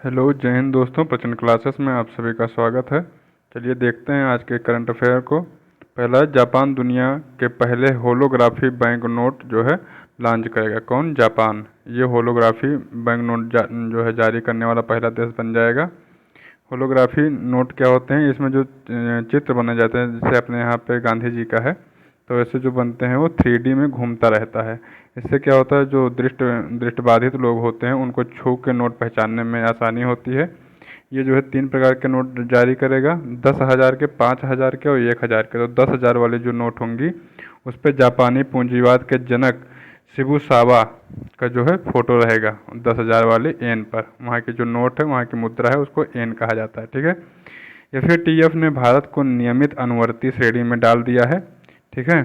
Hello जय हिंद दोस्तों, प्रचंड क्लासेस में आप सभी का स्वागत है। चलिए देखते हैं आज के करंट अफेयर को। पहला, जापान दुनिया के पहले होलोग्राफी बैंक नोट जो है लॉन्च करेगा। कौन? जापान। ये होलोग्राफी बैंक नोट जो है जारी करने वाला पहला देश बन जाएगा। होलोग्राफी नोट क्या होते हैं? इसमें जो चित्र बनाए जाते हैं, जैसे अपने यहाँ पे गांधी जी का है, तो ऐसे जो बनते हैं वो 3D में घूमता रहता है। इससे क्या होता है, जो दृष्टिबाधित लोग होते हैं उनको छू के नोट पहचानने में आसानी होती है। ये जो है 3 प्रकार के नोट जारी करेगा, 10,000 के, 5,000 के और 1,000 के। तो 10,000 वाली जो नोट होंगी उस पर जापानी पूंजीवाद के जनक शिबुसावा का जो है फोटो रहेगा। 10,000 वाले एन पर, वहाँ की जो नोट है, वहाँ की मुद्रा है, उसको एन कहा जाता है। ठीक है। एफएटीएफ ने भारत को नियमित अनुवर्ती श्रेणी में डाल दिया है। ठीक है,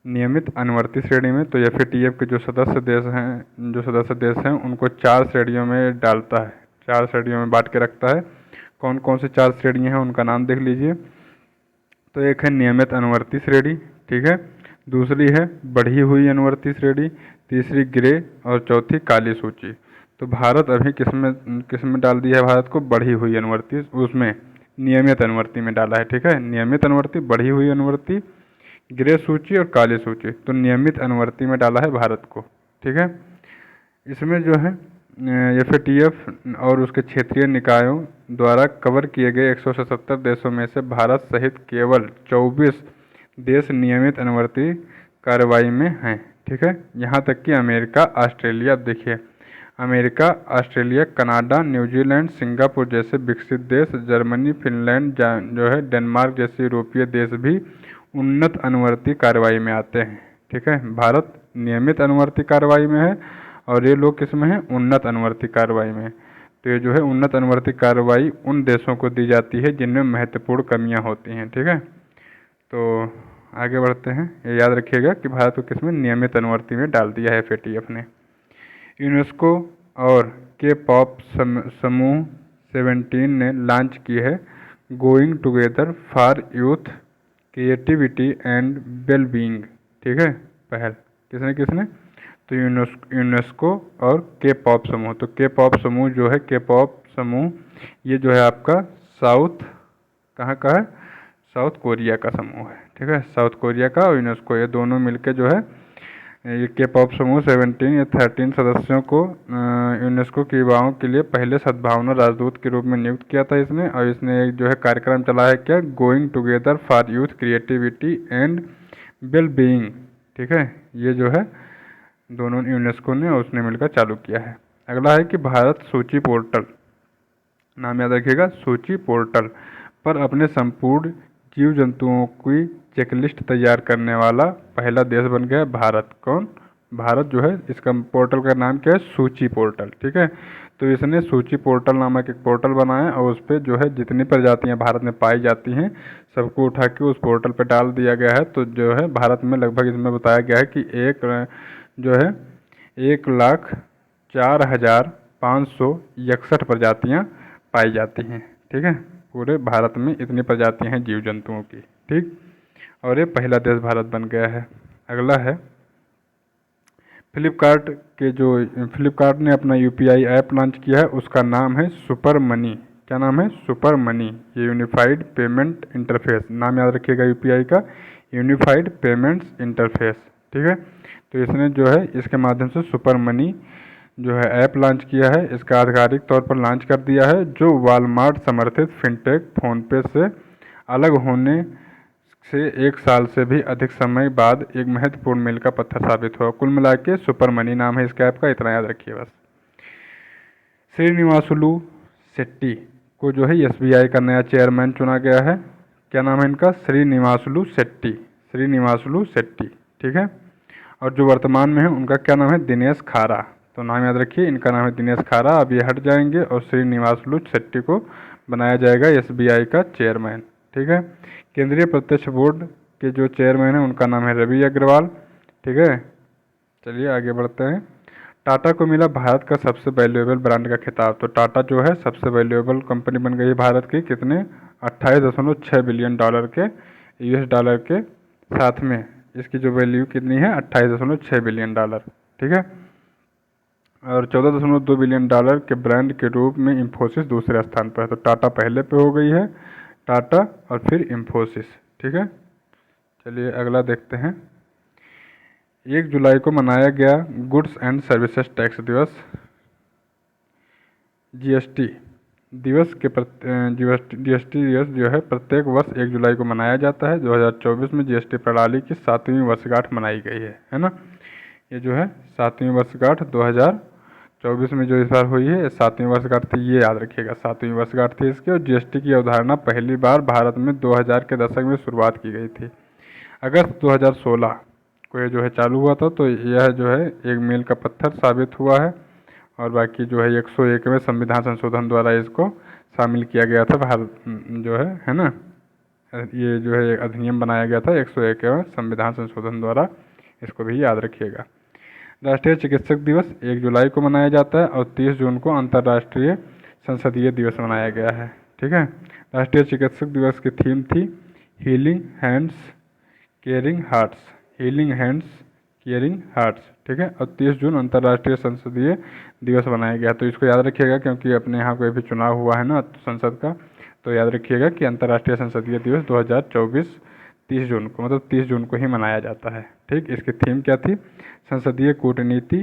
नियमित अनुवर्ती श्रेणी में। तो एफएटीएफ के जो सदस्य देश हैं उनको 4 श्रेणियों में डालता है, 4 श्रेणियों में बांट के रखता है। कौन कौन से 4 श्रेणियाँ हैं उनका नाम देख लीजिए। तो एक है नियमित अनुवर्ती श्रेणी, ठीक है। दूसरी है बढ़ी हुई अनुवर्ती श्रेणी, तीसरी ग्रे और चौथी काली सूची। तो भारत अभी किस में डाल दिया है? भारत को बढ़ी हुई अनुवर्ती, उसमें नियमित अनुवर्ती में डाला है। ठीक है, नियमित अनुवर्ती, बढ़ी हुई अनुवर्ती, ग्रे सूची और काली सूची। तो नियमित अनुवर्ती में डाला है भारत को। ठीक है। इसमें जो है एफएटीएफ और उसके क्षेत्रीय निकायों द्वारा कवर किए गए 177 देशों में से भारत सहित केवल 24 देश नियमित अनुवर्ती कार्रवाई में हैं। ठीक है, यहाँ तक कि अमेरिका, ऑस्ट्रेलिया, देखिए America, Australia, Canada, New Zealand, Singapore जैसे विकसित देश, जर्मनी, फिनलैंड जो है, डेनमार्क जैसे यूरोपीय देश भी उन्नत अनुवर्ती कार्रवाई में आते हैं। ठीक है, भारत नियमित अनुवर्ती कार्रवाई में है और ये लोग किस में हैं? उन्नत अनुवर्ती कार्रवाई में। तो ये जो है उन्नत अनुवर्ती कार्रवाई उन देशों को दी जाती है जिनमें महत्वपूर्ण कमियां होती हैं। ठीक है, तो आगे बढ़ते हैं। ये याद रखिएगा कि भारत को किस में? नियमित अनुवर्ती में डाल दिया है एफएटीएफ ने। यूनेस्को और के पॉप समूह 17 ने लॉन्च की है going together for youth creativity and wellbeing. ठीक है, पहल किसने? तो यूनेस्को और के पॉप समूह। तो के पॉप समूह जो है, के पॉप समूह ये जो है आपका कहाँ का है? साउथ कोरिया का समूह है। ठीक है, साउथ कोरिया का और यूनेस्को, ये दोनों मिलके जो है ये के पॉप समूह 17 या 13 सदस्यों को यूनेस्को के युवाओं के लिए पहले सद्भावना राजदूत के रूप में नियुक्त किया था इसने। और इसने एक जो है कार्यक्रम चला है, क्या? Going together for youth creativity and well being. ठीक है, ये जो है दोनों यूनेस्को ने और उसने मिलकर चालू किया है। अगला है कि भारत सूची पोर्टल, नाम याद रखिएगा, सूची पोर्टल पर अपने संपूर्ण जीव जंतुओं की चेकलिस्ट तैयार करने वाला पहला देश बन गया भारत। कौन? भारत जो है, इसका पोर्टल का नाम क्या है? सूची पोर्टल। ठीक है, तो इसने सूची पोर्टल नामक एक पोर्टल बनाया और उस पर जो है जितनी प्रजातियां भारत में पाई जाती हैं सबको उठा के उस पोर्टल पर डाल दिया गया है। तो जो है भारत में लगभग इसमें बताया गया है कि जो है 1,04,561 प्रजातियाँ पाई जाती हैं। ठीक है, पूरे भारत में इतनी प्रजातियां हैं जीव जंतुओं की। ठीक, और ये पहला देश भारत बन गया है। अगला है फ्लिपकार्ट ने अपना यूपीआई ऐप लॉन्च किया है, उसका नाम है सुपर मनी। क्या नाम है? Super money. ये यूनिफाइड पेमेंट इंटरफेस, नाम याद रखिएगा यूपीआई का, यूनिफाइड पेमेंट्स इंटरफेस। ठीक है, तो इसने जो है इसके माध्यम से सुपर मनी जो है ऐप लॉन्च किया है। इसका आधिकारिक तौर पर लॉन्च कर दिया है, जो वॉलमार्ट समर्थित फिनटेक फोनपे से अलग होने से 1 साल से भी अधिक समय बाद एक महत्वपूर्ण मील का पत्थर साबित हुआ। कुल मिला के सुपर मनी नाम है इस ऐप का, इतना याद रखिए बस। श्रीनिवासुलु शेट्टी को जो है एसबीआई का नया चेयरमैन चुना गया है। क्या नाम है इनका? श्रीनिवासुलु शेट्टी, श्रीनिवासुलु शेट्टी। ठीक है, और जो वर्तमान में है उनका क्या नाम है? दिनेश खारा। तो नाम याद रखिए, इनका नाम है दिनेश खारा। अब ये हट जाएंगे और श्रीनिवासुलु शेट्टी को बनाया जाएगा एसबीआई का चेयरमैन। ठीक है, केंद्रीय प्रत्यक्ष बोर्ड के जो चेयरमैन हैं उनका नाम है रवि अग्रवाल। ठीक है, चलिए आगे बढ़ते हैं। टाटा को मिला भारत का सबसे वैल्यूएबल ब्रांड का खिताब। तो टाटा जो है सबसे वैल्यूएबल कंपनी बन गई भारत की। कितने? 28.6 बिलियन डॉलर के, यूएस डॉलर के साथ में इसकी जो वैल्यू कितनी है? 28.6 बिलियन डॉलर। ठीक है, और $14.2 बिलियन के ब्रांड के रूप में इंफोसिस दूसरे स्थान पर है। तो टाटा पहले पे हो गई है, टाटा और फिर इंफोसिस। ठीक है, चलिए अगला देखते हैं। 1 जुलाई को मनाया गया गुड्स एंड सर्विसेज टैक्स दिवस। जीएसटी दिवस जीएसटी दिवस जो है प्रत्येक वर्ष 1 जुलाई को मनाया जाता है। 2024 में जीएसटी प्रणाली की 7वीं वर्षगांठ मनाई गई है ना। ये जो है 7वीं वर्षगांठ 2024 में जो इस बार हुई है 7वीं वर्षगांठ थी, ये याद रखिएगा 7वीं वर्षगांठ थी इसकी। और जीएसटी की अवधारणा पहली बार भारत में 2000 के दशक में शुरुआत की गई थी। अगस्त 2016 को ये जो है चालू हुआ था। तो यह जो है एक मील का पत्थर साबित हुआ है। और बाकी जो है 101वें संविधान संशोधन द्वारा इसको शामिल किया गया था भारत जो है ना। ये जो है अधिनियम बनाया गया था 101वें संविधान संशोधन द्वारा, इसको भी याद रखिएगा। राष्ट्रीय चिकित्सक दिवस 1 जुलाई को मनाया जाता है और 30 जून को अंतर्राष्ट्रीय संसदीय दिवस मनाया गया है। ठीक है, राष्ट्रीय चिकित्सक दिवस की थीम थी healing hands caring hearts, healing hands caring hearts. ठीक है, और 30 जून अंतर्राष्ट्रीय संसदीय दिवस बनाया गया। तो इसको याद रखिएगा क्योंकि अपने यहाँ कोई भी चुनाव हुआ है ना संसद का, तो याद रखिएगा कि अंतर्राष्ट्रीय संसदीय दिवस 2024 30 जून को, मतलब 30 जून को ही मनाया जाता है। ठीक, इसकी थीम क्या थी? संसदीय कूटनीति,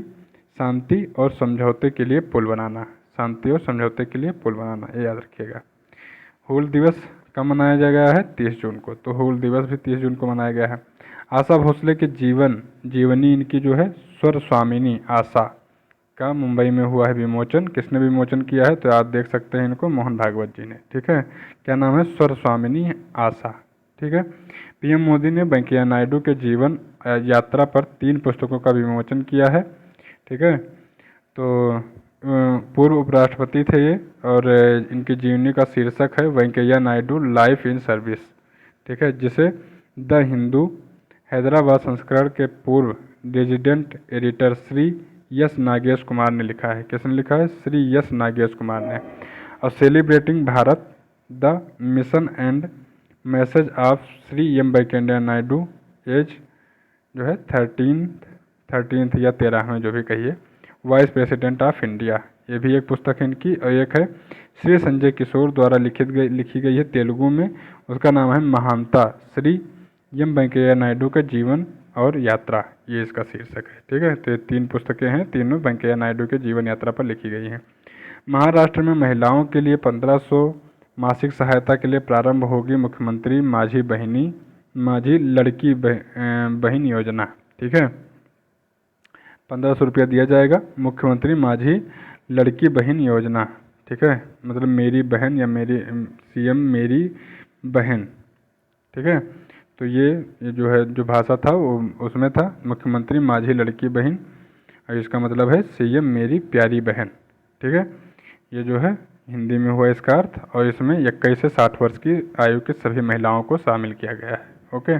शांति और समझौते के लिए पुल बनाना, शांति और समझौते के लिए पुल बनाना, ये याद रखिएगा। हूल दिवस कब मनाया गया है? 30 जून को। तो हूल दिवस भी 30 जून को मनाया गया है। आशा भोसले के जीवनी इनकी जो है स्वर स्वामिनी आशा का मुंबई में हुआ है विमोचन। किसने विमोचन किया है? तो आप देख सकते हैं इनको, मोहन भागवत जी ने। ठीक है, क्या नाम है? स्वर स्वामिनी आशा। ठीक है, पीएम मोदी ने वेंकैया नायडू के जीवन यात्रा पर 3 पुस्तकों का विमोचन किया है। ठीक है, तो पूर्व उपराष्ट्रपति थे ये, और इनकी जीवनी का शीर्षक है Venkaiah Naidu life in service. ठीक है, जिसे द हिंदू हैदराबाद संस्करण के पूर्व resident editor Shri S Nagesh Kumar ने लिखा है। किसने लिखा है? श्री एस नागेश कुमार ने। और celebrating Bharat the mission and message of Shri M Venkaiah Naidu as जो है 13th या 13वें जो भी कहिए वाइस प्रेसिडेंट ऑफ इंडिया, ये भी एक पुस्तक है इनकी। और एक है श्री संजय किशोर द्वारा लिखी गई है तेलुगु में, उसका नाम है महानता श्री एम वेंकैया नायडू का जीवन और यात्रा, ये इसका शीर्षक है। ठीक है, तो 3 पुस्तकें हैं, तीनों वेंकैया नायडू के जीवन यात्रा पर लिखी गई हैं। महाराष्ट्र में महिलाओं के लिए 1500 मासिक सहायता के लिए प्रारंभ होगी मुख्यमंत्री माझी लड़की बहन योजना। ठीक है, 1500 रुपया दिया जाएगा, मुख्यमंत्री माझी लड़की बहन योजना। ठीक है, मतलब मेरी बहन या मेरी सीएम मेरी बहन। ठीक है, तो ये जो है जो भाषा था वो उसमें था मुख्यमंत्री माझी लड़की बहन, और इसका मतलब है सीएम मेरी प्यारी बहन। ठीक है, ये जो है हिंदी में हुआ इसका अर्थ, और इसमें 21 से 60 वर्ष की आयु की सभी महिलाओं को शामिल किया गया है। ओके,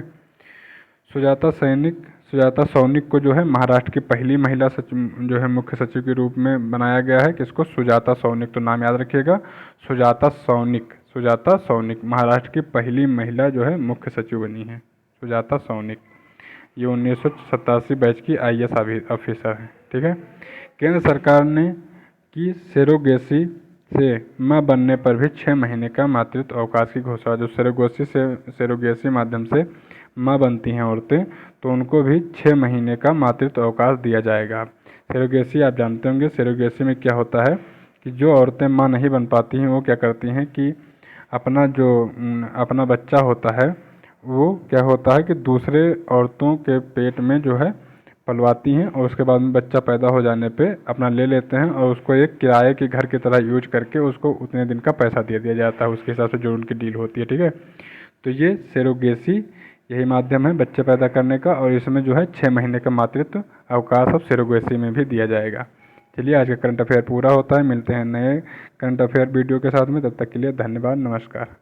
सुजाता सौनिक को जो है महाराष्ट्र की पहली महिला सचिव जो है मुख्य सचिव के रूप में बनाया गया है। किसको? सुजाता सौनिक। तो नाम याद रखिएगा, सुजाता सौनिक महाराष्ट्र की पहली महिला जो है मुख्य सचिव बनी है, सुजाता सौनिक। ये 1987 बैच की IAS ऑफिसर है। ठीक है, केंद्र सरकार ने की सेरोगेसी से मां बनने पर भी 6 महीने का मातृत्व अवकाश की घोषणा। जो सेरोगेसी माध्यम से माँ बनती हैं औरतें, तो उनको भी 6 महीने का मातृत्व अवकाश दिया जाएगा। सेरोगेसी आप जानते होंगे, सेरोगेसी में क्या होता है कि जो औरतें माँ नहीं बन पाती हैं वो क्या करती हैं कि अपना बच्चा होता है वो क्या होता है कि दूसरे औरतों के पेट में जो है पलवाती हैं, और उसके बाद में बच्चा पैदा हो जाने पे अपना ले लेते हैं, और उसको एक किराए के घर की तरह यूज करके उसको उतने दिन का पैसा दे दिया जाता है, उसके हिसाब से जो उनकी डील होती है। ठीक है, तो ये सेरोगेसी यही माध्यम है बच्चे पैदा करने का, और इसमें जो है 6 महीने का मातृत्व अवकाश अब सेरोगेसी में भी दिया जाएगा। चलिए, आज का करंट अफेयर पूरा होता है। मिलते हैं नए करंट अफेयर वीडियो के साथ में, तब तक के लिए धन्यवाद, नमस्कार।